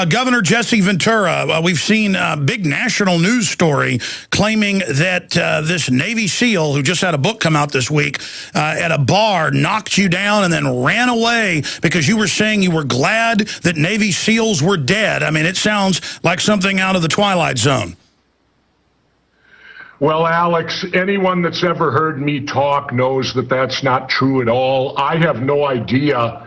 Governor Jesse Ventura, we've seen a big national news story claiming that this Navy SEAL, who just had a book come out this week, at a bar knocked you down and then ran away because you were saying you were glad that Navy SEALs were dead. I mean, it sounds like something out of the Twilight Zone. Well, Alex, anyone that's ever heard me talk knows that that's not true at all. I have no idea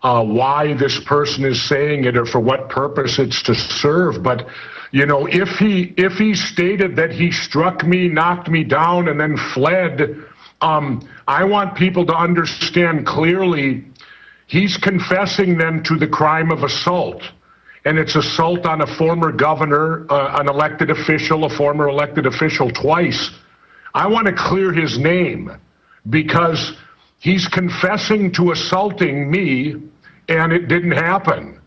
why this person is saying it or for what purpose it's to serve. But, you know, if he stated that he struck me, knocked me down, and then fled, I want people to understand clearly he's confessing then to the crime of assault. And it's assault on a former governor, an elected official, a former elected official twice. I want to clear his name because he's confessing to assaulting me, and it didn't happen.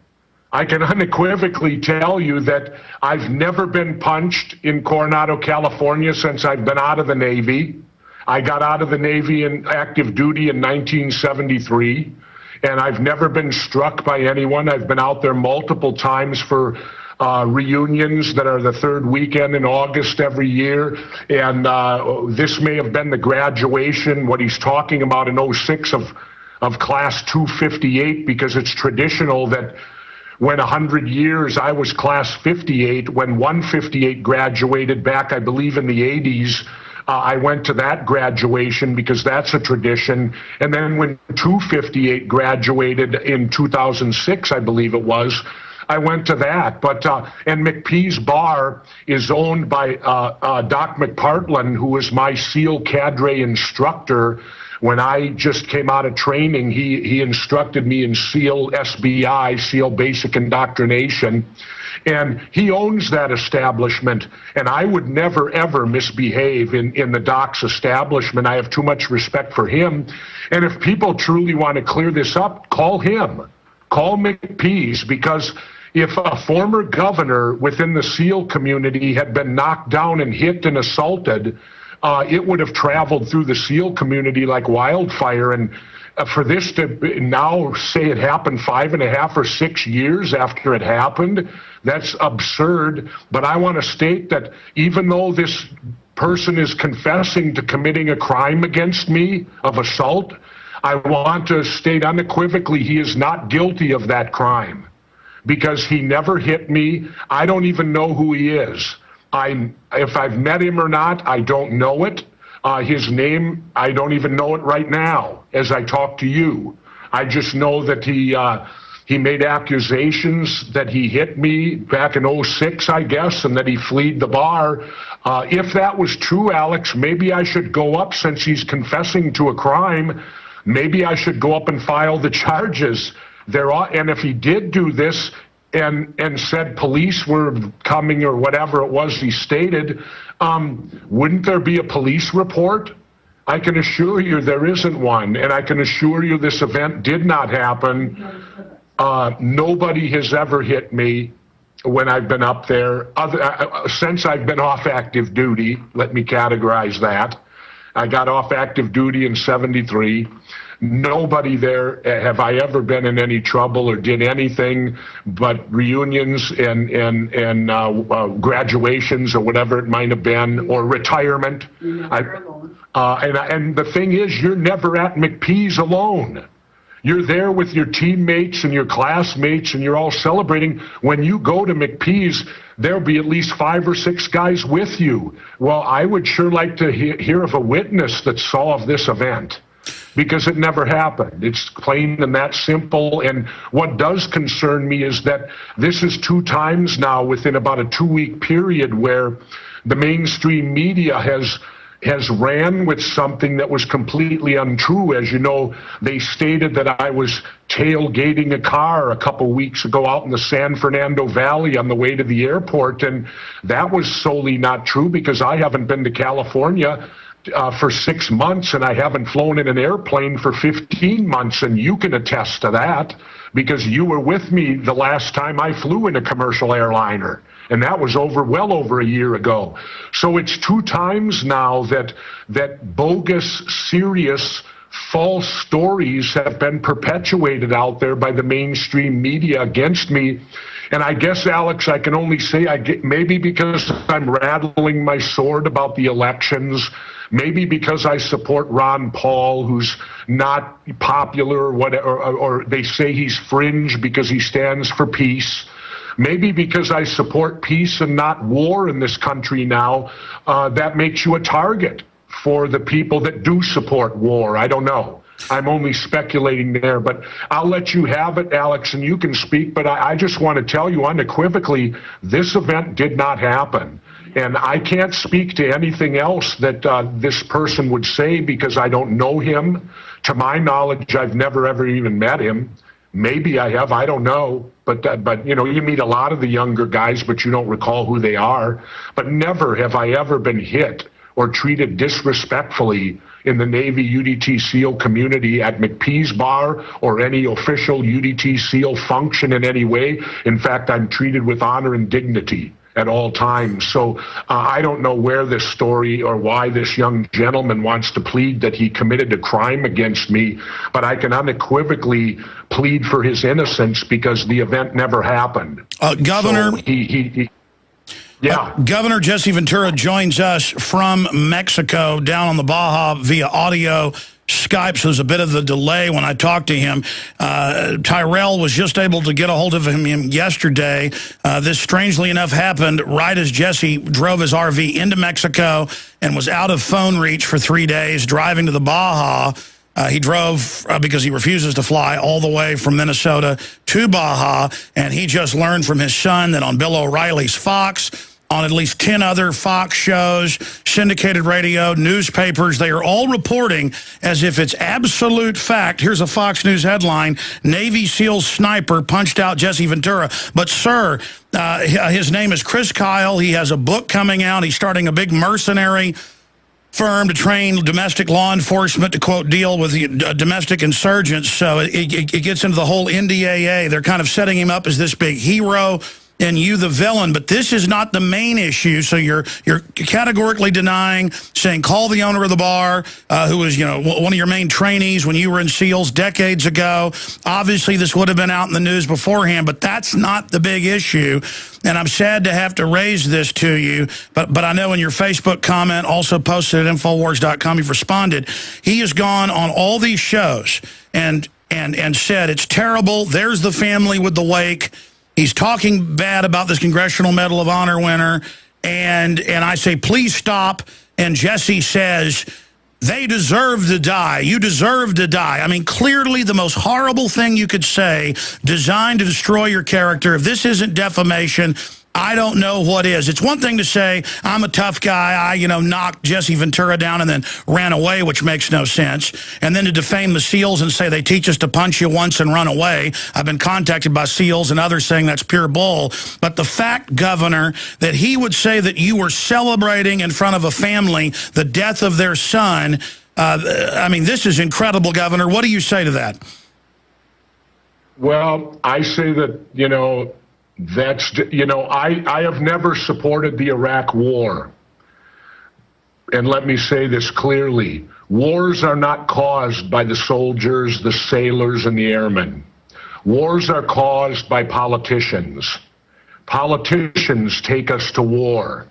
I can unequivocally tell you that I've never been punched in Coronado, California since I've been out of the Navy. I got out of the Navy in active duty in 1973. And I've never been struck by anyone. I've been out there multiple times for reunions that are the third weekend in August every year. And this may have been the graduation, what he's talking about in 06 of class 258, because it's traditional that when 100 years, I was class 58, when 158 graduated back, I believe, in the 80s, I went to that graduation because that's a tradition. And then when 258 graduated in 2006, I believe it was, I went to that. But and McPee's Bar is owned by Doc McPartland, who was my SEAL cadre instructor. When I just came out of training, he instructed me in SEAL SBI, SEAL Basic Indoctrination. And he owns that establishment, and I would never, ever misbehave in the Doc's establishment. I have too much respect for him. And if people truly want to clear this up, call him. Call McPee's, because if a former governor within the SEAL community had been knocked down and hit and assaulted, it would have traveled through the SEAL community like wildfire. And for this to now say it happened 5.5 or 6 years after it happened, that's absurd. But I want to state that even though this person is confessing to committing a crime against me of assault, I want to state unequivocally he is not guilty of that crime because he never hit me. I don't even know who he is. If I've met him or not, I don't know it. His name, I don't even know it right now as I talk to you. I just know that he made accusations that he hit me back in 06, I guess, and that he fled the bar. If that was true, Alex, maybe I should go up, since he's confessing to a crime, maybe I should go up and file the charges. And if he did do this and said police were coming or whatever it was he stated, wouldn't there be a police report? I can assure you there isn't one, and I can assure you this event did not happen. Nobody has ever hit me when I've been up there, since I've been off active duty. Let me categorize that. I got off active duty in 73. Nobody there have I ever been in any trouble or did anything but reunions and graduations or whatever it might have been, or retirement. And the thing is, you're never at McPee's alone. You're there with your teammates and your classmates, and you're all celebrating. When you go to McPee's, there'll be at least 5 or 6 guys with you. Well, I would sure like to hear of a witness that saw of this event, because it never happened. It's plain and that simple. And what does concern me is that this is 2 times now within about a 2-week period where the mainstream media has ran with something that was completely untrue. As you know, they stated that I was tailgating a car a couple weeks ago out in the San Fernando Valley on the way to the airport, and that was solely not true, because I haven't been to California for 6 months, and I haven't flown in an airplane for 15 months, and you can attest to that, because you were with me the last time I flew in a commercial airliner. And that was well over a year ago. So it's 2 times now that bogus, serious, false stories have been perpetuated out there by the mainstream media against me. And I guess, Alex, I can only say maybe because I'm rattling my sword about the elections, maybe because I support Ron Paul, who's not popular or whatever, or they say he's fringe because he stands for peace. Maybe because I support peace and not war in this country now, that makes you a target for the people that do support war. I don't know. I'm only speculating there, but I'll let you have it, Alex, and you can speak. But I just want to tell you unequivocally, this event did not happen. And I can't speak to anything else that this person would say because I don't know him. To my knowledge, I've never, ever even met him. Maybe I have, I don't know. But you know, you meet a lot of the younger guys, but you don't recall who they are. But never have I ever been hit or treated disrespectfully in the Navy UDT SEAL community at McPee's bar or any official UDT SEAL function in any way. In fact, I'm treated with honor and dignity at all times. So I don't know where this story or why this young gentleman wants to plead that he committed a crime against me, but I can unequivocally plead for his innocence because the event never happened. Governor... So yeah. Governor Jesse Ventura joins us from Mexico down on the Baja via audio Skype, so there's a bit of a delay when I talked to him. Tyrell was just able to get a hold of him yesterday. This, strangely enough, happened right as Jesse drove his RV into Mexico and was out of phone reach for 3 days, driving to the Baja. He drove, because he refuses to fly, all the way from Minnesota to Baja, and he just learned from his son that on Bill O'Reilly's Fox, on at least 10 other Fox shows, syndicated radio, newspapers, they are all reporting as if it's absolute fact. Here's a Fox News headline: Navy SEAL sniper punched out Jesse Ventura. But, sir, his name is Chris Kyle. He has a book coming out. He's starting a big mercenary firm to train domestic law enforcement to, quote, deal with domestic insurgents. So it gets into the whole NDAA. They're kind of setting him up as this big hero and you the villain, but this is not the main issue. So you're categorically denying, saying call the owner of the bar, who was, you know, one of your main trainees when you were in SEALs decades ago. Obviously, this would have been out in the news beforehand, but that's not the big issue. And I'm sad to have to raise this to you, but I know in your Facebook comment, also posted at Infowars.com, you've responded. He has gone on all these shows and said it's terrible. There's the family with the wake. He's talking bad about this Congressional Medal of Honor winner, and I say, please stop. And Jesse says, they deserve to die. You deserve to die. I mean, clearly the most horrible thing you could say, designed to destroy your character. If this isn't defamation, I don't know what is. It's one thing to say, I'm a tough guy, I, you know, knocked Jesse Ventura down and then ran away, which makes no sense. And then to defame the SEALs and say they teach us to punch you once and run away. I've been contacted by SEALs and others saying that's pure bull. But the fact, Governor, that he would say that you were celebrating in front of a family the death of their son, I mean, this is incredible, Governor. What do you say to that? Well, I say that, you know, that's, you know, I have never supported the Iraq War. And let me say this clearly. Wars are not caused by the soldiers, the sailors, and the airmen. Wars are caused by politicians. Politicians take us to war.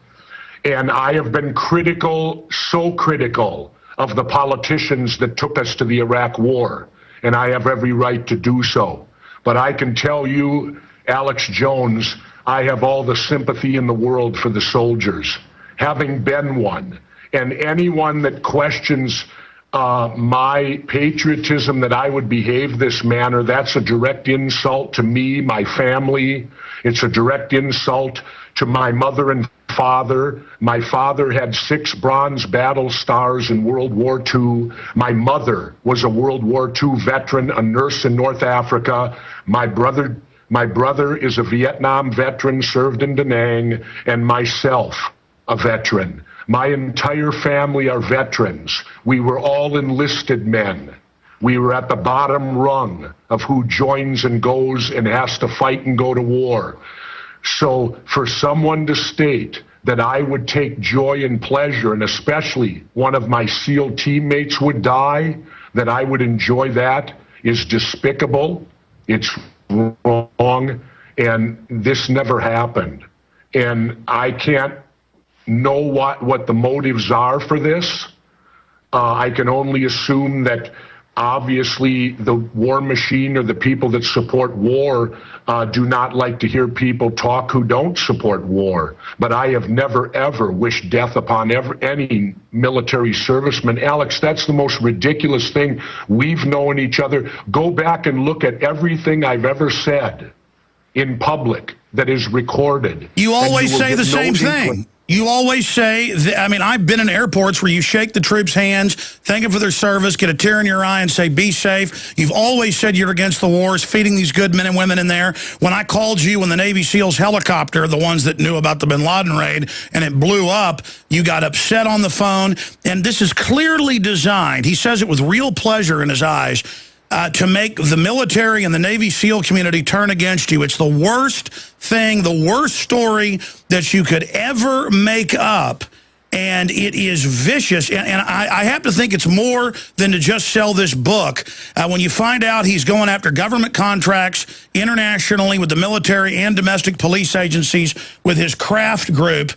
And I have been critical, so critical, of the politicians that took us to the Iraq War. And I have every right to do so. But I can tell you, Alex Jones, I have all the sympathy in the world for the soldiers, having been one. And anyone that questions my patriotism, that I would behave this manner, that's a direct insult to me, my family. It's a direct insult to my mother and father. My father had 6 bronze battle stars in World War II. My mother was a World War II veteran, a nurse in North Africa. My brother is a Vietnam veteran, served in Da Nang, and myself, a veteran. My entire family are veterans. We were all enlisted men. We were at the bottom rung of who joins and goes and has to fight and go to war. So for someone to state that I would take joy and pleasure, and especially one of my SEAL teammates would die, that I would enjoy that, is despicable. It's wrong, and this never happened. And I can't know what the motives are for this. I can only assume that obviously the war machine or the people that support war do not like to hear people talk who don't support war. But I have never, ever wished death upon any military serviceman. Alex, that's the most ridiculous thing. We've known each other. Go back and look at everything I've ever said in public that is recorded. You always say the same thing. You always say, I mean, I've been in airports where you shake the troops' hands, thank them for their service, get a tear in your eye and say, be safe. You've always said you're against the wars, feeding these good men and women in there. When I called you when the Navy SEALs helicopter, the ones that knew about the bin Laden raid, and it blew up, you got upset on the phone. And this is clearly designed, he says it with real pleasure in his eyes, to make the military and the Navy SEAL community turn against you. It's the worst thing, the worst story that you could ever make up, and it is vicious. And I have to think it's more than to just sell this book. When you find out he's going after government contracts internationally with the military and domestic police agencies with his craft group,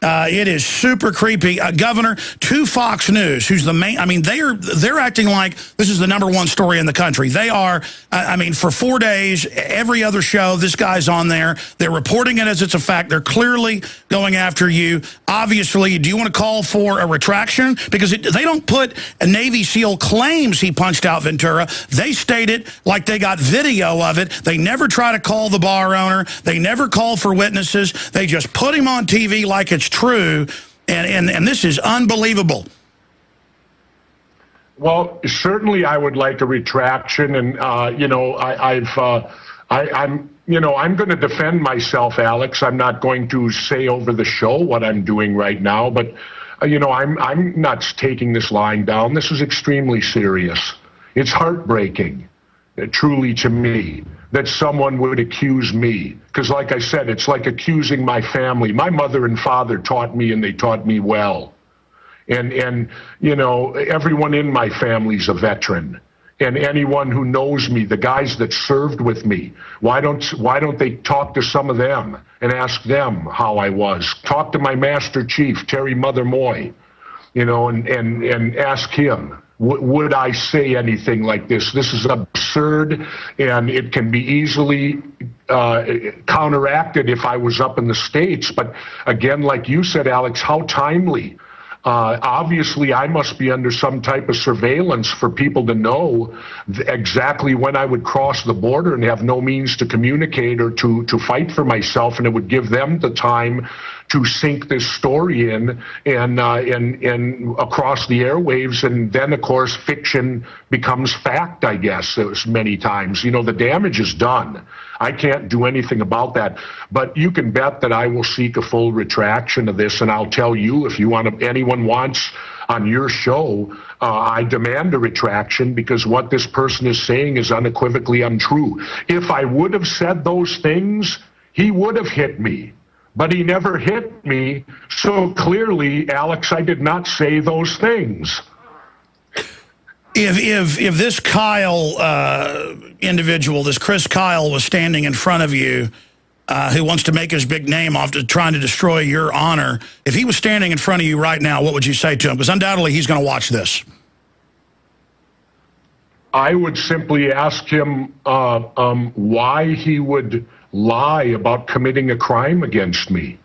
it is super creepy. Governor, to Fox News, who's the main, I mean, they're acting like this is the #1 story in the country. They are, I mean, for 4 days, every other show, this guy's on there. They're reporting it as it's a fact. They're clearly going after you. Obviously, do you want to call for a retraction? Because they don't put a Navy SEAL claims he punched out Ventura. They state it like they got video of it. They never try to call the bar owner. They never call for witnesses. They just put him on TV like it's true, and this is unbelievable. Well, certainly I would like a retraction, and you know, I'm going to defend myself, Alex. I'm not going to say over the show what I'm doing right now, but you know, I'm not taking this lying down. This is extremely serious. It's heartbreaking, truly, to me, that someone would accuse me. Because like I said, it's like accusing my family. My mother and father taught me, and they taught me well. And you know, everyone in my family's a veteran. And anyone who knows me, the guys that served with me, why don't they talk to some of them and ask them how I was? Talk to my Master Chief, Terry Mother Moy, you know, and ask him. Would I say anything like this? This is absurd, and it can be easily counteracted if I was up in the States. But again, like you said, Alex, how timely. Obviously, I must be under some type of surveillance for people to know exactly when I would cross the border and have no means to communicate or to fight for myself, and it would give them the time to sink this story in and across the airwaves, and then of course fiction becomes fact, I guess, many times. You know, the damage is done. I can't do anything about that, but you can bet that I will seek a full retraction of this, and I'll tell you, if you want, anyone wants on your show, I demand a retraction, because what this person is saying is unequivocally untrue. If I would have said those things, he would have hit me. But he never hit me, so clearly, Alex, I did not say those things. If this Kyle individual, this Chris Kyle, was standing in front of you, who wants to make his big name off to trying to destroy your honor, if he was standing in front of you right now, what would you say to him? Because undoubtedly he's going to watch this. I would simply ask him why he would lie about committing a crime against me.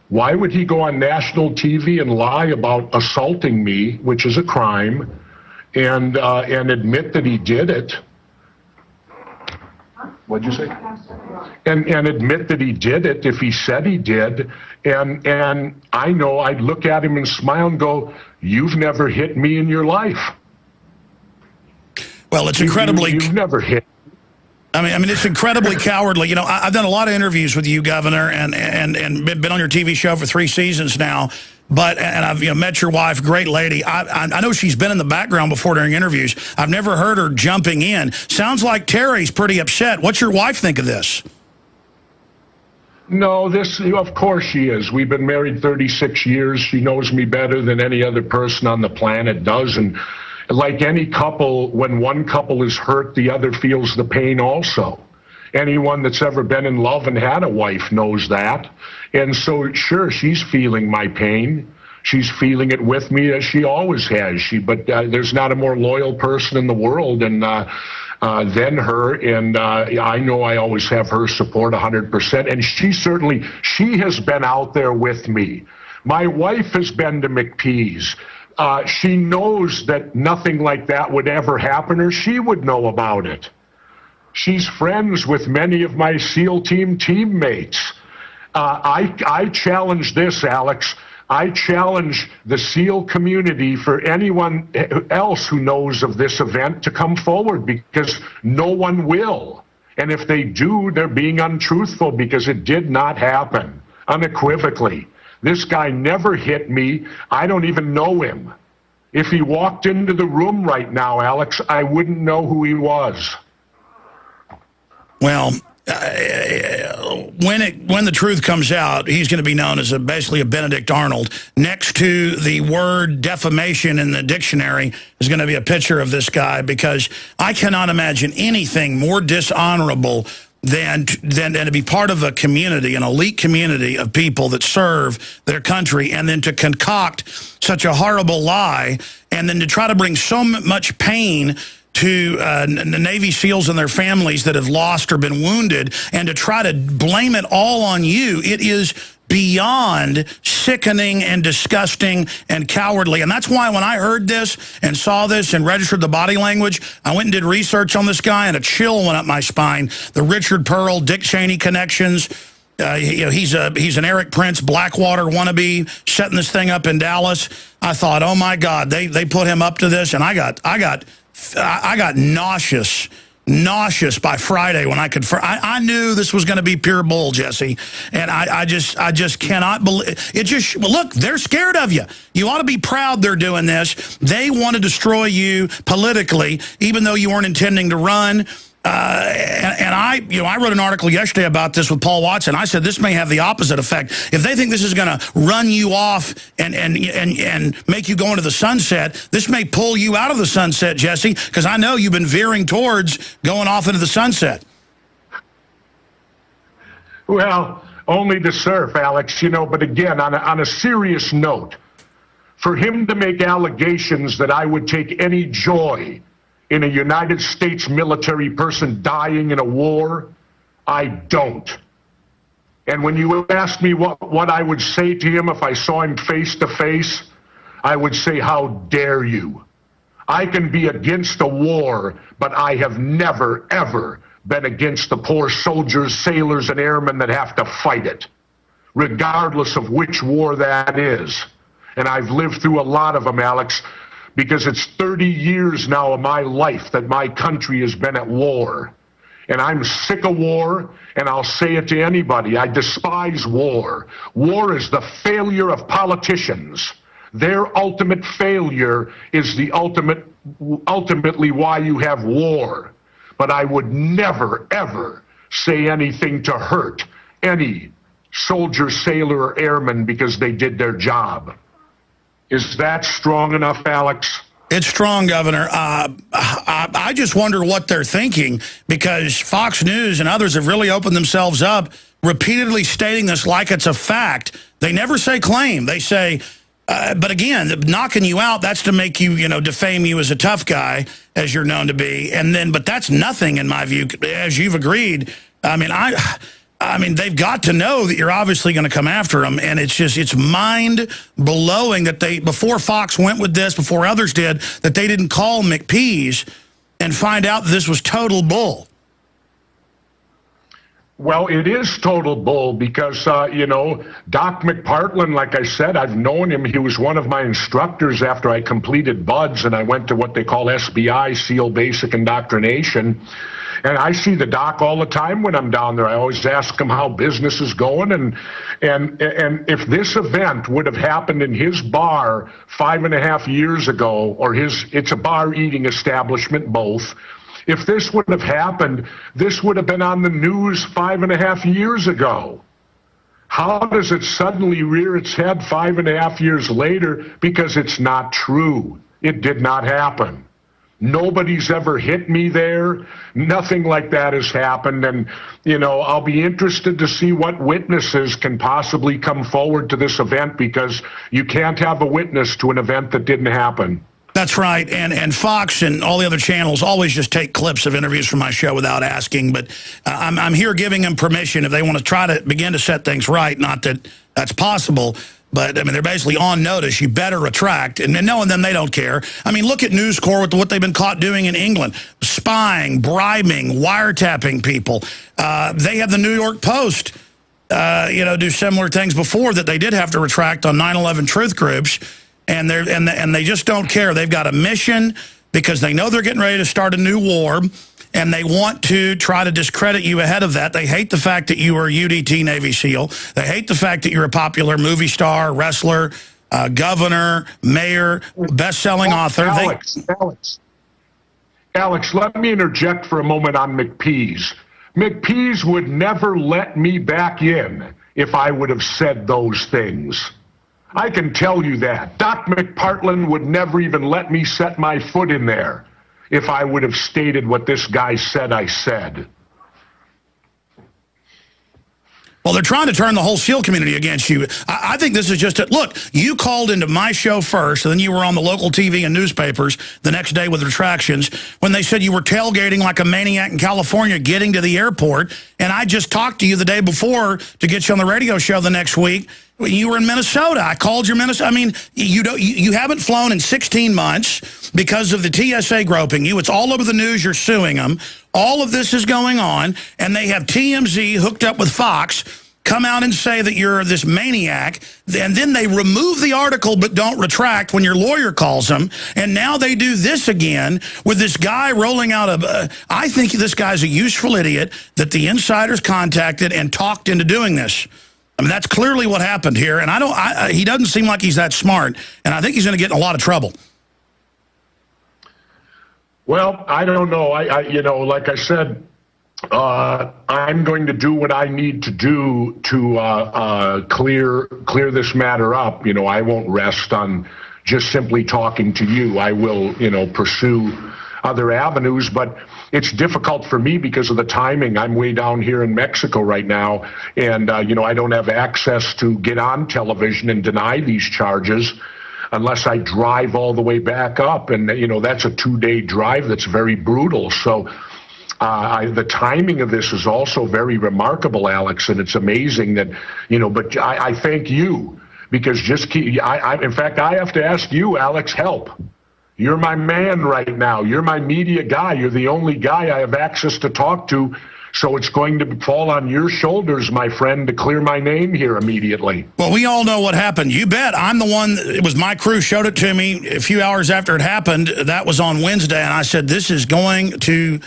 Why would he go on national TV and lie about assaulting me, which is a crime, and admit that he did it? What'd you say? And admit that he did it if he said he did. And I know I'd look at him and smile and go, "You've never hit me in your life." Well, it's incredibly... You've never hit. I mean, it's incredibly cowardly. You know, I've done a lot of interviews with you, Governor, and been on your TV show for 3 seasons now. But I've met your wife, great lady. I know she's been in the background before during interviews. I've never heard her jumping in. Sounds like Terry's pretty upset. What's your wife think of this? No, of course she is. We've been married 36 years. She knows me better than any other person on the planet does, and like any couple, when one couple is hurt, the other feels the pain also. Anyone that's ever been in love and had a wife knows that. And so, sure, she's feeling my pain. She's feeling it with me as she always has. But there's not a more loyal person in the world than her. And I know I always have her support 100%. And she has been out there with me. My wife has been to McPee's. She knows that nothing like that would ever happen, or she would know about it. She's friends with many of my SEAL team teammates. I challenge this, Alex. I challenge the SEAL community for anyone else who knows of this event to come forward, because no one will. And if they do, they're being untruthful, because it did not happen, unequivocally. This guy never hit me. I don't even know him. If he walked into the room right now, Alex, I wouldn't know who he was. Well, when the truth comes out, he's going to be known as basically a Benedict Arnold. Next to the word defamation in the dictionary is going to be a picture of this guy, because I cannot imagine anything more dishonorable than to be part of a community, an elite community of people that serve their country, and then to concoct such a horrible lie, and then to try to bring so much pain to the Navy SEALs and their families that have lost or been wounded, and to try to blame it all on you. It is beyond sickening and disgusting and cowardly. And that's why when I heard this and saw this and registered the body language, I went and did research on this guy, and a chill went up my spine. The Richard Pearl, Dick Cheney connections. He's an Eric Prince Blackwater wannabe setting this thing up in Dallas. I thought, oh my God, they put him up to this, and I got nauseous by Friday when I knew this was going to be pure bull, Jesse, and I just cannot believe it. Look, they're scared of you. You ought to be proud they're doing this. They want to destroy you politically, even though you weren't intending to run. And I wrote an article yesterday about this with Paul Watson. I said this may have the opposite effect. If they think this is going to run you off and make you go into the sunset, this may pull you out of the sunset, Jesse, because I know you've been veering towards going off into the sunset. Well, only to surf, Alex, but again, on a serious note, for him to make allegations that I would take any joy in a United States military person dying in a war, I don't. And when you ask me what I would say to him if I saw him face to face, I would say, how dare you? I can be against a war, but I have never, ever been against the poor soldiers, sailors, and airmen that have to fight it, regardless of which war that is. And I've lived through a lot of them, Alex, because it's 30 years now of my life that my country has been at war. And I'm sick of war, and I'll say it to anybody. I despise war. War is the failure of politicians. Their ultimate failure is ultimately why you have war. But I would never, ever say anything to hurt any soldier, sailor, or airman because they did their job. Is that strong enough, Alex? It's strong, Governor. I just wonder what they're thinking, because Fox News and others have really opened themselves up, repeatedly stating this like it's a fact. They never say claim. They say, but again, knocking you out, that's to make you, defame you as a tough guy, as you're known to be. And then, but that's nothing in my view, as you've agreed. I mean, they've got to know that you're obviously going to come after them, and it's mind-blowing that before Fox went with this, before others did, that they didn't call McPee's and find out that this was total bull. Well, it is total bull because, Doc McPartland, like I said, I've known him. He was one of my instructors after I completed BUDS, and I went to what they call SBI, SEAL Basic Indoctrination. And I see the doc all the time when I'm down there. I always ask him how business is going. And if this event would have happened in his bar 5.5 years ago, or it's a bar eating establishment, both. If this would have happened, this would have been on the news 5.5 years ago. How does it suddenly rear its head 5.5 years later? Because it's not true. It did not happen. Nobody's ever hit me there. Nothing like that has happened. And, I'll be interested to see what witnesses can possibly come forward to this event, because you can't have a witness to an event that didn't happen. That's right, and Fox and all the other channels always just take clips of interviews from my show without asking, but I'm here giving them permission if they want to try to begin to set things right. Not that that's possible, but, I mean, they're basically on notice. You better retract, and knowing them, they don't care. I mean, look at News Corp with what they've been caught doing in England, spying, bribing, wiretapping people. They have the New York Post, do similar things before that they did have to retract on 9/11 truth groups. And they just don't care. They've got a mission because they know they're getting ready to start a new war, and they want to try to discredit you ahead of that. They hate the fact that you are a UDT Navy SEAL. They hate the fact that you're a popular movie star, wrestler, governor, mayor, best-selling author. Alex, let me interject for a moment on McPease. McPease would never let me back in if I would have said those things. I can tell you that. Doc McPartland would never even let me set my foot in there if I would have stated what this guy said I said. Well, they're trying to turn the whole SEAL community against you. I think this is just a look. You called into my show first, and then you were on the local TV and newspapers the next day with retractions when they said you were tailgating like a maniac in California getting to the airport. And I just talked to you the day before to get you on the radio show the next week. You were in Minnesota. I called your Minnesota. I mean, you haven't flown in 16 months because of the TSA groping you. It's all over the news. You're suing them. All of this is going on, and they have TMZ hooked up with Fox come out and say that you're this maniac, and then they remove the article but don't retract when your lawyer calls them, and now they do this again with this guy rolling out I think this guy's a useful idiot that the insiders contacted and talked into doing this. I mean, that's clearly what happened here, and he doesn't seem like he's that smart, and I think he's going to get in a lot of trouble. Well, I don't know. Like I said, I'm going to do what I need to do to clear this matter up. I won't rest on just simply talking to you. I will, pursue other avenues, but it's difficult for me because of the timing. I'm way down here in Mexico right now, and, I don't have access to get on television and deny these charges unless I drive all the way back up, and, that's a 2-day drive that's very brutal. So the timing of this is also very remarkable, Alex, and it's amazing that, but I thank you, because in fact, I have to ask you, Alex, help. You're my man right now. You're my media guy. You're the only guy I have access to talk to. So it's going to fall on your shoulders, my friend, to clear my name here immediately. Well, we all know what happened. You bet. I'm the one, it was my crew showed it to me a few hours after it happened. That was on Wednesday, and I said, this is going to,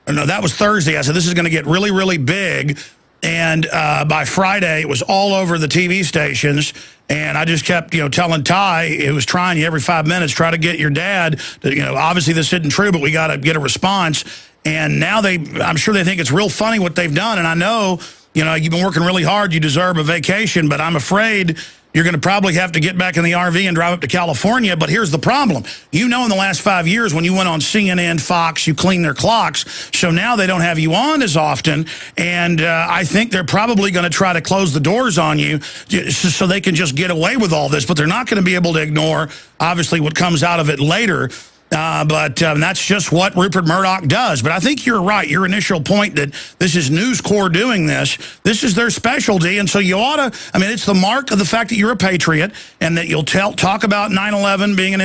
no, that was Thursday. I said, this is going to get really, really big. And by Friday, it was all over the TV stations. And I just kept, telling Ty, who was trying you every 5 minutes, try to get your dad to, obviously this isn't true, but we got to get a response. And now I'm sure they think it's real funny what they've done. And I know, you've been working really hard. You deserve a vacation, but I'm afraid you're going to probably have to get back in the RV and drive up to California. But here's the problem. In the last 5 years when you went on CNN, Fox, you cleaned their clocks. So now they don't have you on as often. And I think they're probably going to try to close the doors on you so they can just get away with all this. But they're not going to be able to ignore, obviously, what comes out of it later. But that's just what Rupert Murdoch does. But I think you're right. Your initial point that this is News Corp doing this. This is their specialty. And so you ought to, it's the mark of the fact that you're a patriot and that you'll talk about 9/11 being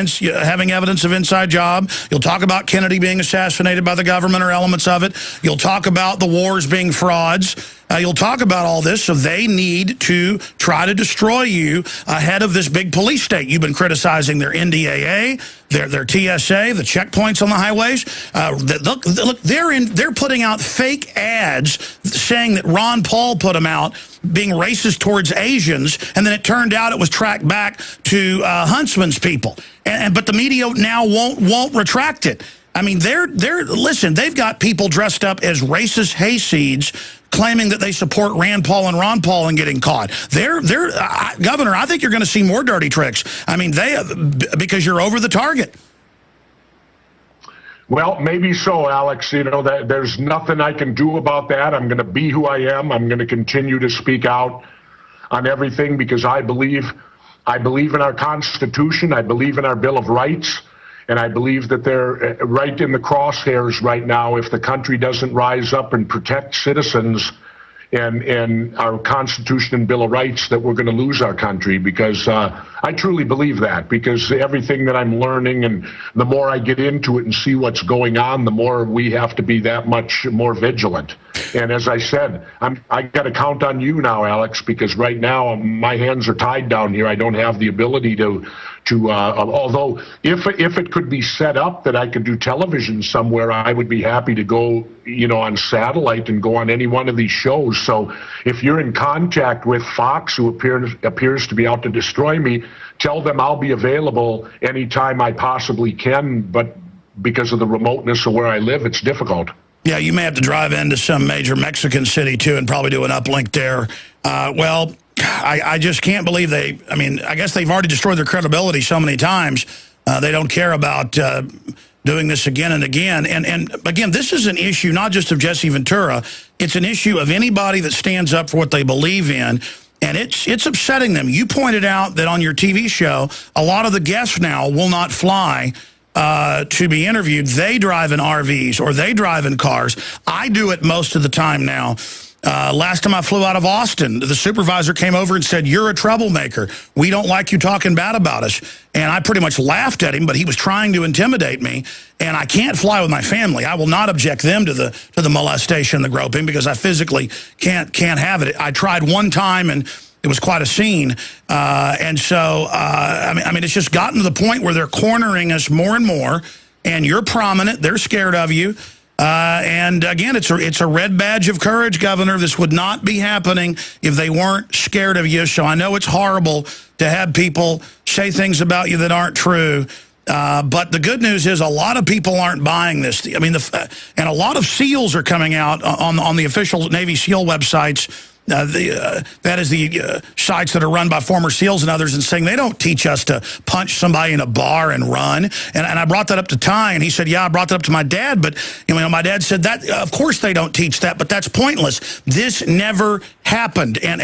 having evidence of inside job. You'll talk about Kennedy being assassinated by the government or elements of it. You'll talk about the wars being frauds. You'll talk about all this, so they need to try to destroy you ahead of this big police state. You've been criticizing their NDAA, their TSA, the checkpoints on the highways. Look, they're putting out fake ads saying that Ron Paul put them out, being racist towards Asians, and then it turned out it was tracked back to Huntsman's people. But the media now won't retract it. Listen, they've got people dressed up as racist hayseeds claiming that they support Rand Paul and Ron Paul and getting caught. Governor, I think you're going to see more dirty tricks. Because you're over the target. Well, maybe so, Alex. You know, that there's nothing I can do about that. I'm going to be who I am. I'm going to continue to speak out on everything because I believe in our Constitution. I believe in our Bill of Rights. And I believe that they're right in the crosshairs right now if the country doesn't rise up and protect citizens and our Constitution and Bill of Rights, that we're going to lose our country, because I truly believe that, because everything that I'm learning, and the more I get into it and see what's going on, the more we have to be that much more vigilant. And as I said, I got to count on you now, Alex, because right now my hands are tied down here. I don't have the ability to although if it could be set up that I could do television somewhere, I would be happy to go, you know, on satellite and go on any one of these shows. So if you're in contact with Fox, who appears to be out to destroy me, tell them I'll be available anytime I possibly can, but because of the remoteness of where I live, it's difficult. Yeah, you may have to drive into some major Mexican city, too, and probably do an uplink there. Well, I just can't believe I guess they've already destroyed their credibility so many times. They don't care about doing this again and again. And again, this is an issue not just of Jesse Ventura. It's an issue of anybody that stands up for what they believe in. And it's upsetting them. You pointed out that on your TV show, a lot of the guests now will not fly to be interviewed. They drive in RVs or they drive in cars. I do it most of the time now. Last time I flew out of Austin, the supervisor came over and said, "You're a troublemaker. We don't like you talking bad about us." And I pretty much laughed at him, but he was trying to intimidate me. And I can't fly with my family. I will not object them to the molestation, the groping, because I physically can't have it. I tried one time and it was quite a scene. And so, I mean, it's just gotten to the point where they're cornering us more and more. And you're prominent. They're scared of you. And again, it's a red badge of courage, Governor. This would not be happening if they weren't scared of you. So I know it's horrible to have people say things about you that aren't true. But the good news is a lot of people aren't buying this. I mean, and a lot of SEALs are coming out on the official Navy SEAL websites. That is the sites that are run by former SEALs and others, and saying they don't teach us to punch somebody in a bar and run. And I brought that up to Ty, and he said, "Yeah, I brought that up to my dad, but you know, my dad said that of course they don't teach that, but that's pointless. This never happened." And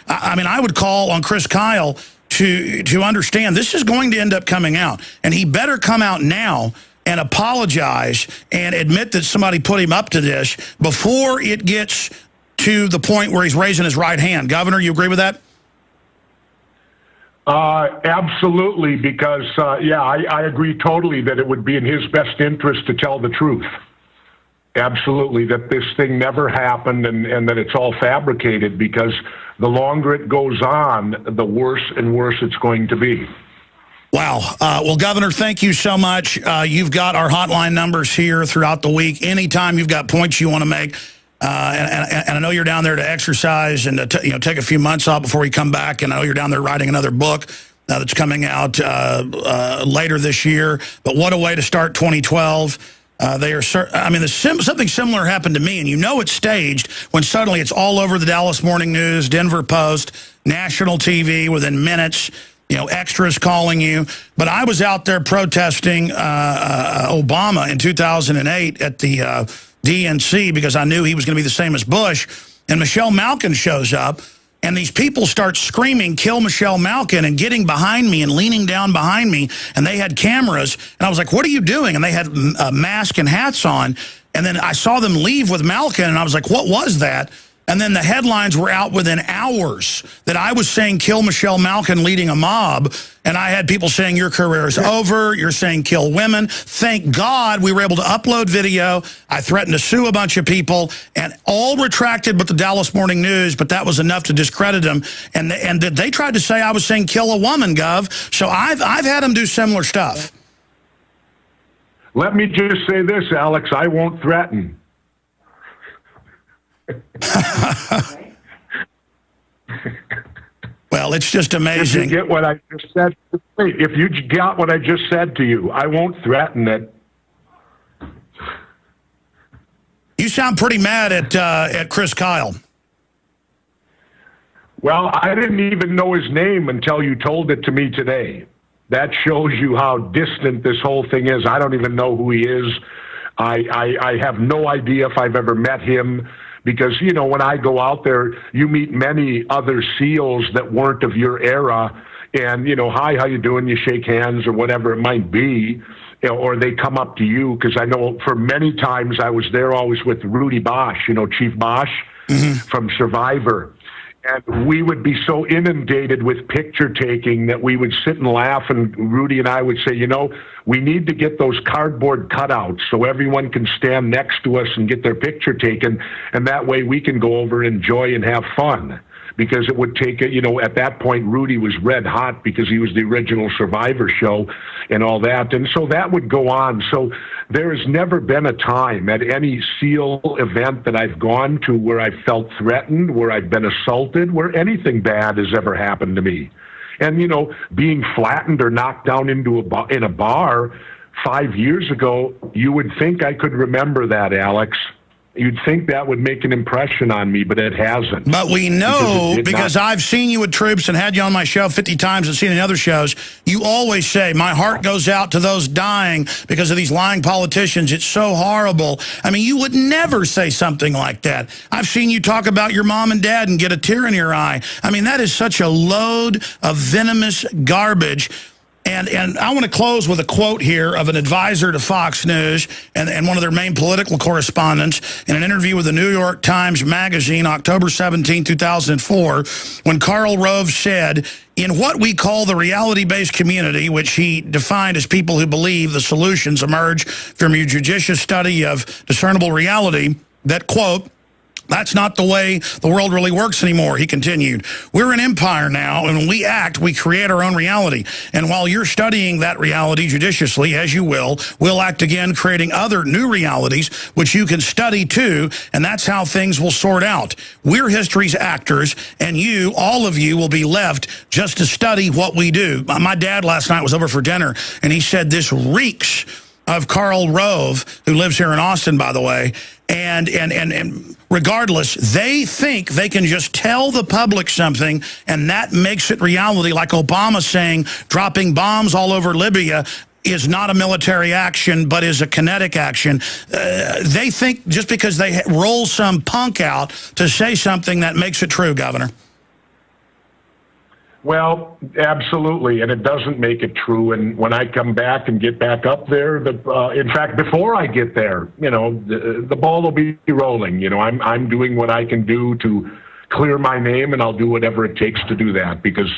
I mean, I would call on Chris Kyle to understand this is going to end up coming out, and he better come out now and apologize and admit that somebody put him up to this before it gets to the point where he's raising his right hand. Governor, you agree with that? Absolutely, because, yeah, I agree totally that it would be in his best interest to tell the truth. Absolutely, that this thing never happened and that it's all fabricated, because the longer it goes on, the worse and worse it's going to be. Wow. Well, Governor, thank you so much. You've got our hotline numbers here throughout the week. Anytime you've got points you want to make, and I know you're down there to exercise and to take a few months off before you come back. And I know you're down there writing another book that's coming out later this year. But what a way to start 2012. They are. I mean, something similar happened to me, and you know it's staged when suddenly it's all over the Dallas Morning News, Denver Post, national TV within minutes. You know, extras calling you. But I was out there protesting Obama in 2008 at the DNC because I knew he was going to be the same as Bush. And Michelle Malkin shows up, and these people start screaming, "Kill Michelle Malkin," and getting behind me and leaning down behind me. And they had cameras. And I was like, "What are you doing?" And they had masks and hats on. And then I saw them leave with Malkin, and I was like, "What was that?" And then the headlines were out within hours that I was saying, "Kill Michelle Malkin," leading a mob. And I had people saying, "Your career is over. You're saying kill women." Thank God we were able to upload video. I threatened to sue a bunch of people, and all retracted but the Dallas Morning News, but that was enough to discredit them. And they tried to say I was saying kill a woman, Gov. So I've had them do similar stuff. Let me just say this, Alex. I won't threaten. Well, it's just amazing. If you get what I just said, if you got what I just said to you, I won't threaten it. You sound pretty mad at Chris Kyle. Well, I didn't even know his name until you told it to me today. That shows you how distant this whole thing is. I don't even know who he is. I have no idea if I've ever met him, because, you know, when I go out there, you meet many other SEALs that weren't of your era, and, you know, hi, how you doing? You shake hands or whatever it might be, you know, or they come up to you, because I know for many times I was there always with Rudy Bosch, you know, Chief Bosch from Survivor. And we would be so inundated with picture taking that we would sit and laugh, and Rudy and I would say, you know, we need to get those cardboard cutouts so everyone can stand next to us and get their picture taken, and that way we can go over and enjoy and have fun. Because it would take, you know, at that point, Rudy was red hot because he was the original Survivor show and all that. And so that would go on. So there has never been a time at any SEAL event that I've gone to where I've felt threatened, where I've been assaulted, where anything bad has ever happened to me. And, you know, being flattened or knocked down into in a bar 5 years ago, you would think I could remember that, Alex. You'd think that would make an impression on me, but it hasn't. But we know, because I've seen you with troops and had you on my show 50 times and seen in other shows, you always say, my heart goes out to those dying because of these lying politicians. It's so horrible. I mean, you would never say something like that. I've seen you talk about your mom and dad and get a tear in your eye. I mean, that is such a load of venomous garbage. And I want to close with a quote here of an advisor to Fox News and one of their main political correspondents in an interview with the New York Times Magazine, October 17, 2004, when Karl Rove said, in what we call the reality-based community, which he defined as people who believe the solutions emerge from your judicious study of discernible reality, that, quote, that's not the way the world really works anymore, he continued. We're an empire now, and when we act, we create our own reality. And while you're studying that reality judiciously, as you will, we'll act again, creating other new realities, which you can study too, and that's how things will sort out. We're history's actors, and you, all of you, will be left just to study what we do. My dad last night was over for dinner, and he said this reeks of Karl Rove, who lives here in Austin, by the way, and regardless, they think they can just tell the public something, and that makes it reality, like Obama saying dropping bombs all over Libya is not a military action, but is a kinetic action. They think just because they roll some punk out to say something that makes it true, Governor. Well, absolutely, and it doesn't make it true. And when I come back and get back up there, in fact, before I get there, you know, the ball will be rolling. You know, I'm doing what I can do to clear my name, and I'll do whatever it takes to do that. Because,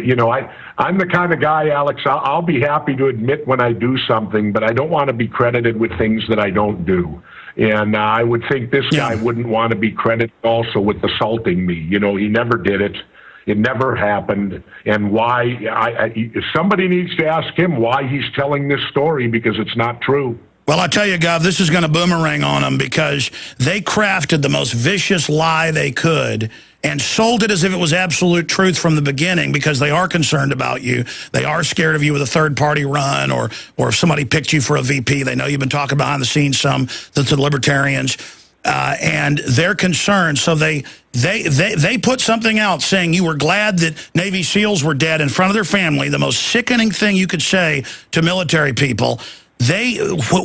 you know, I'm the kind of guy, Alex. I'll be happy to admit when I do something, but I don't want to be credited with things that I don't do. And I would think this guy wouldn't want to be credited also with assaulting me. You know, he never did it. It never happened, and why? Somebody needs to ask him why he's telling this story, because it's not true. Well, I tell you, Gov, this is going to boomerang on them, because they crafted the most vicious lie they could and sold it as if it was absolute truth from the beginning, because they are concerned about you. They are scared of you with a third-party run, or if somebody picked you for a VP. They know you've been talking behind the scenes some to the libertarians. And they're concerned, so they put something out saying you were glad that Navy SEALs were dead in front of their family, the most sickening thing you could say to military people.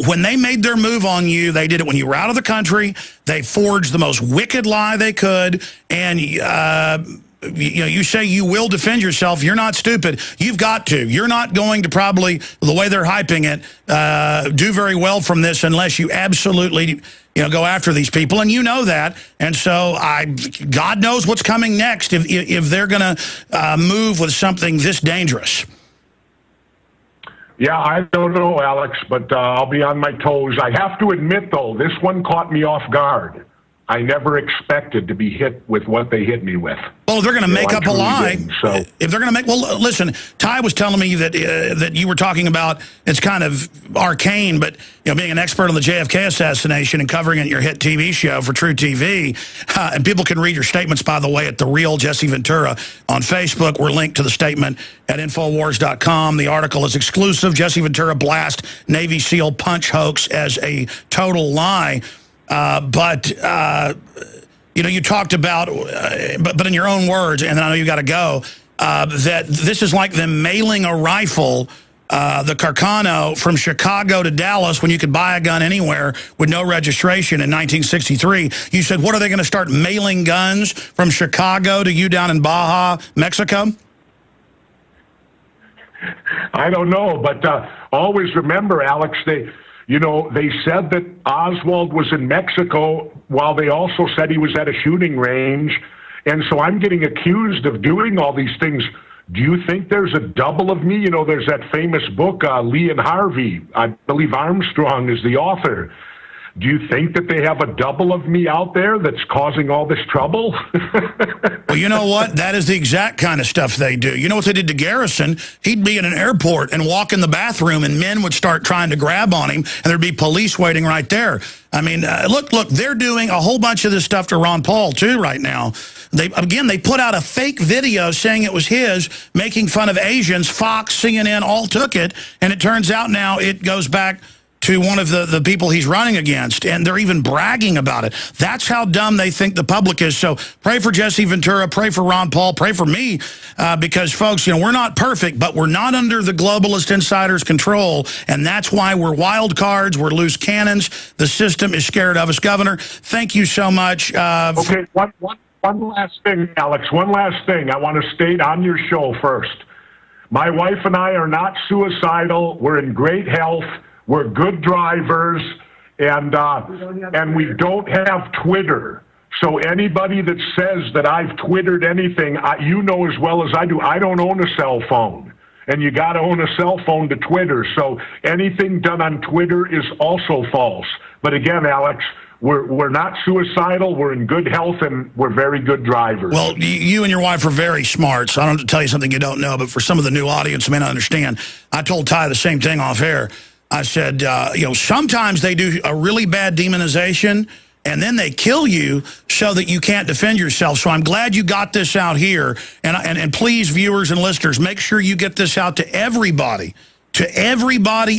When they made their move on you, they did it when you were out of the country. They forged the most wicked lie they could, and you know, you say you will defend yourself. You're not stupid. You've got to. You're not going to probably, the way they're hyping it, do very well from this unless you absolutely, you know, go after these people, and you know that. And so God knows what's coming next if they're going to move with something this dangerous. Yeah, I don't know, Alex, but I'll be on my toes. I have to admit, though, this one caught me off guard. I never expected to be hit with what they hit me with. Well, if they're going to make up a lie, if they're going to make, well, listen, Ty was telling me that that you were talking about, it's kind of arcane, but, you know, being an expert on the JFK assassination and covering it in your hit TV show for True TV, and people can read your statements, by the way, at The Real Jesse Ventura on Facebook. We're linked to the statement at Infowars.com. The article is exclusive. Jesse Ventura blast Navy SEAL punch hoax as a total lie. You know, you talked about, but in your own words, and I know you got to go, that this is like them mailing a rifle, the Carcano, from Chicago to Dallas when you could buy a gun anywhere with no registration in 1963. You said, what, are they going to start mailing guns from Chicago to you down in Baja, Mexico? I don't know, but always remember, Alex, they said that Oswald was in Mexico while they also said he was at a shooting range. And so I'm getting accused of doing all these things. Do you think there's a double of me? There's that famous book, Lee and Harvey. I believe Armstrong is the author. Do you think that they have a double of me out there that's causing all this trouble? Well, you know what? That is the exact kind of stuff they do. You know what they did to Garrison? He'd be in an airport and walk in the bathroom, and men would start trying to grab on him, and there'd be police waiting right there. I mean, look, they're doing a whole bunch of this stuff to Ron Paul, too, right now. They put out a fake video saying it was his, making fun of Asians. Fox, CNN all took it, and it turns out now it goes back to one of the people he's running against, and they're even bragging about it. That's how dumb they think the public is. So pray for Jesse Ventura, pray for Ron Paul, pray for me, because, folks, we're not perfect, but we're not under the globalist insiders' control, and that's why we're wild cards, we're loose cannons. The system is scared of us. Governor, thank you so much. Okay, one last thing, Alex, one last thing. I want to state on your show first. My wife and I are not suicidal. We're in great health. We're good drivers, and we don't have Twitter. So anybody that says that I've Twittered anything, you know as well as I do, I don't own a cell phone. And you got to own a cell phone to Twitter. So anything done on Twitter is also false. But again, Alex, we're not suicidal, we're in good health, and we're very good drivers. Well, you and your wife are very smart, so I don't have to tell you something you don't know, but for some of the new audience who may not understand, I told Ty the same thing off air. I said, sometimes they do a really bad demonization, and then they kill you so that you can't defend yourself. So I'm glad you got this out here. And please, viewers and listeners, make sure you get this out to everybody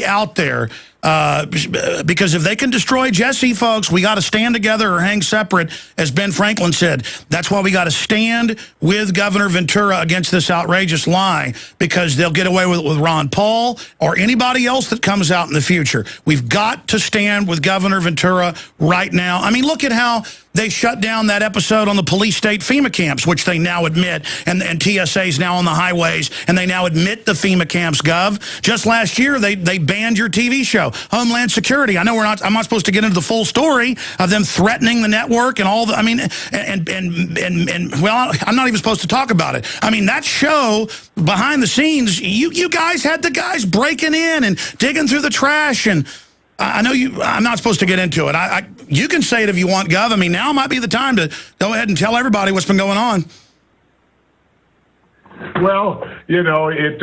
out there. Because if they can destroy Jesse, folks, we got to stand together or hang separate, as Ben Franklin said. That's why we got to stand with Governor Ventura against this outrageous lie, because they'll get away with it with Ron Paul or anybody else that comes out in the future. We've got to stand with Governor Ventura right now. I mean, look at how they shut down that episode on the police state FEMA camps, which they now admit, and TSA's now on the highways, and they now admit the FEMA camps, Gov. Just last year, they banned your TV show, Homeland Security. I know I'm not supposed to get into the full story of them threatening the network and all the, I mean, well, I'm not even supposed to talk about it. I mean, that show, behind the scenes, you guys had the guys breaking in and digging through the trash, and I know I'm not supposed to get into it. You can say it if you want, Gov. I mean, now might be the time to go ahead and tell everybody what's been going on. Well, again,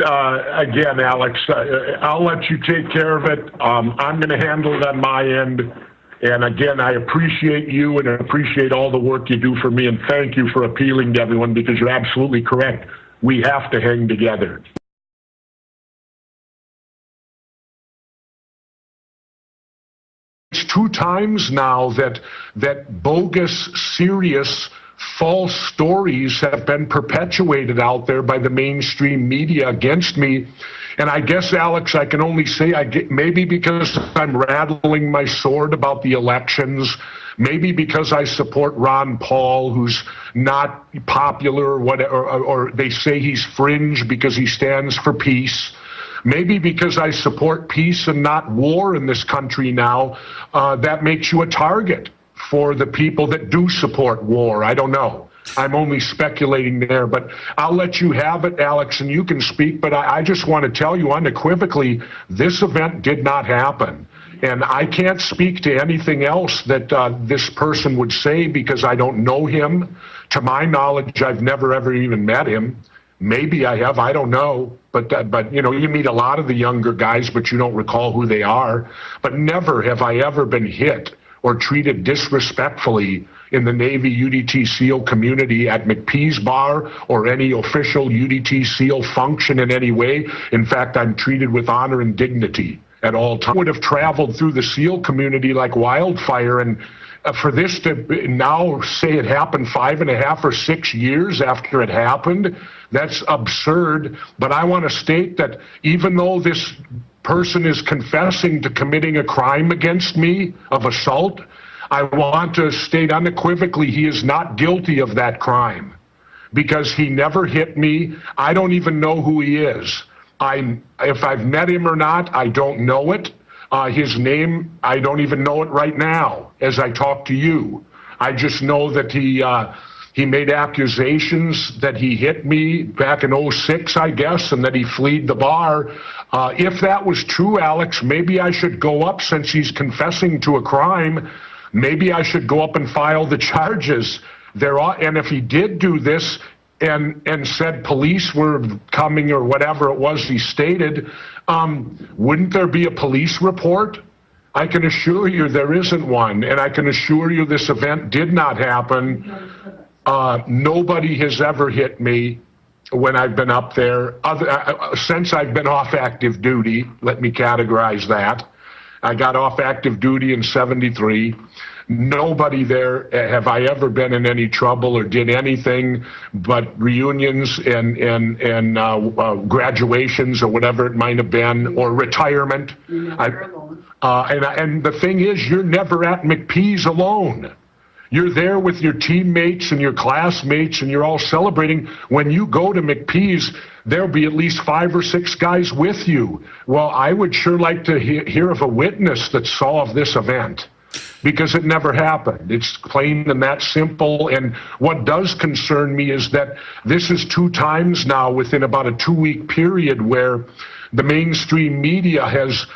Alex, I'll let you take care of it. I'm going to handle it on my end. And again, I appreciate you and appreciate all the work you do for me. And thank you for appealing to everyone, because you're absolutely correct. We have to hang together. It's 2 times now that bogus, serious, false stories have been perpetuated out there by the mainstream media against me. And I guess, Alex, I can only say maybe because I'm rattling my sword about the elections, maybe because I support Ron Paul, who's not popular or whatever, or they say he's fringe because he stands for peace. Maybe because I support peace and not war in this country now, that makes you a target for the people that do support war. I don't know. I'm only speculating there, but I'll let you have it, Alex, and you can speak. But I just want to tell you unequivocally, this event did not happen. And I can't speak to anything else that this person would say, because I don't know him. To my knowledge, I've never, ever even met him. Maybe I have, I don't know. But you meet a lot of the younger guys, but you don't recall who they are. But never have I ever been hit or treated disrespectfully in the Navy UDT SEAL community at McPee's bar or any official UDT SEAL function in any way. In fact, I'm treated with honor and dignity at all times. I would have traveled through the SEAL community like wildfire, and for this to now say it happened 5.5 or 6 years after it happened, that's absurd. But I want to state that even though this person is confessing to committing a crime against me of assault, I want to state unequivocally he is not guilty of that crime because he never hit me. I don't even know who he is. If I've met him or not, I don't know it. His name, I don't even know it right now as I talk to you. I just know that he made accusations that he hit me back in '06, I guess, and that he fled the bar. If that was true, Alex, maybe I should go up, since he's confessing to a crime, maybe I should go up and file the charges. And if he did do this and said police were coming or whatever it was he stated, wouldn't there be a police report? I can assure you there isn't one, and I can assure you this event did not happen. Nobody has ever hit me when I've been up there, since I've been off active duty. Let me categorize that. I got off active duty in '73. Nobody there have I ever been in any trouble or did anything but reunions and graduations or whatever it might have been, or retirement. And the thing is, you're never at McPee's alone. You're there with your teammates and your classmates, and you're all celebrating. When you go to McPee's, there'll be at least 5 or 6 guys with you. Well, I would sure like to hear of a witness that saw of this event, because it never happened. It's plain and that simple. And what does concern me is that this is 2 times now within about a 2-week period where the mainstream media has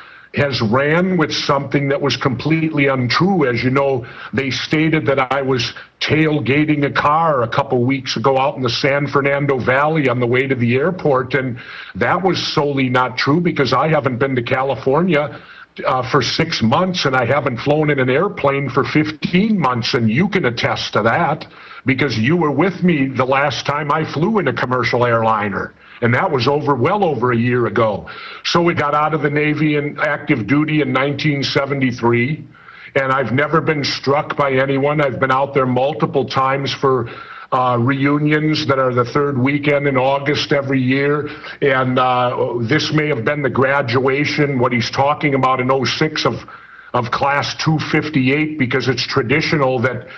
ran with something that was completely untrue. As you know, they stated that I was tailgating a car a couple weeks ago out in the San Fernando Valley on the way to the airport, and that was solely not true, because I haven't been to California for 6 months, and I haven't flown in an airplane for 15 months, and you can attest to that, because you were with me the last time I flew in a commercial airliner. And that was well over a year ago. So we got out of the Navy in active duty in 1973, and I've never been struck by anyone. I've been out there multiple times for reunions that are the 3rd weekend in August every year. And this may have been the graduation, what he's talking about in '06 of class 258, because it's traditional that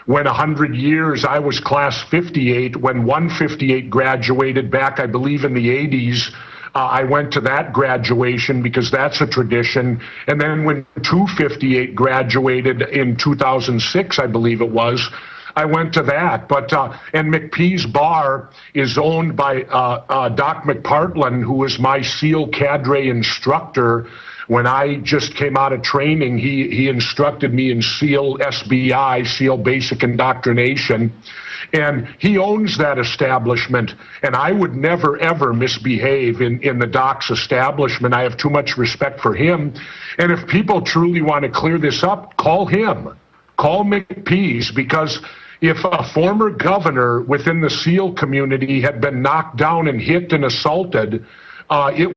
when 100 years, I was class 58. When 158 graduated back, I believe, in the 80s, I went to that graduation because that's a tradition. And then when 258 graduated in 2006, I believe it was, I went to that. But and McPee's bar is owned by Doc McPartland, who was my SEAL cadre instructor. When I just came out of training, he instructed me in SEAL SBI, SEAL Basic Indoctrination, and he owns that establishment, and I would never, ever misbehave in the Doc's establishment. I have too much respect for him, and if people truly want to clear this up, call him. Call McPee's, because if a former governor within the SEAL community had been knocked down and hit and assaulted, it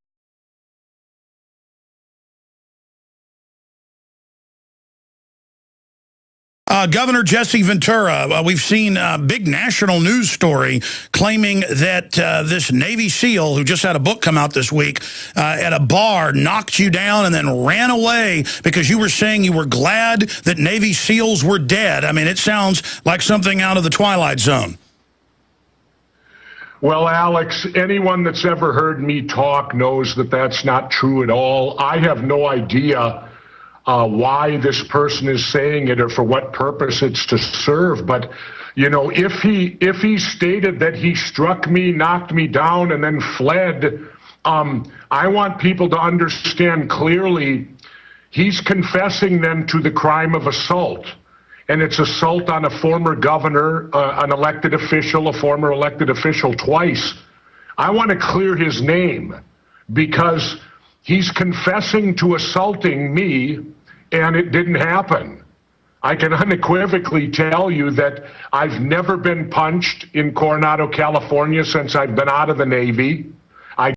Governor Jesse Ventura, we've seen a big national news story claiming that this Navy SEAL who just had a book come out this week at a bar knocked you down and then ran away because you were saying you were glad that Navy SEALs were dead. I mean, it sounds like something out of the Twilight Zone. Well, Alex, anyone that's ever heard me talk knows that that's not true at all. I have no idea why this person is saying it or for what purpose it's to serve. But, you know, if he stated that he struck me, knocked me down, and then fled, I want people to understand clearly he's confessing then to the crime of assault. And it's assault on a former governor, an elected official, a former elected official twice. I want to clear his name because he's confessing to assaulting me, and it didn't happen. I can unequivocally tell you that I've never been punched in Coronado, California since I've been out of the Navy.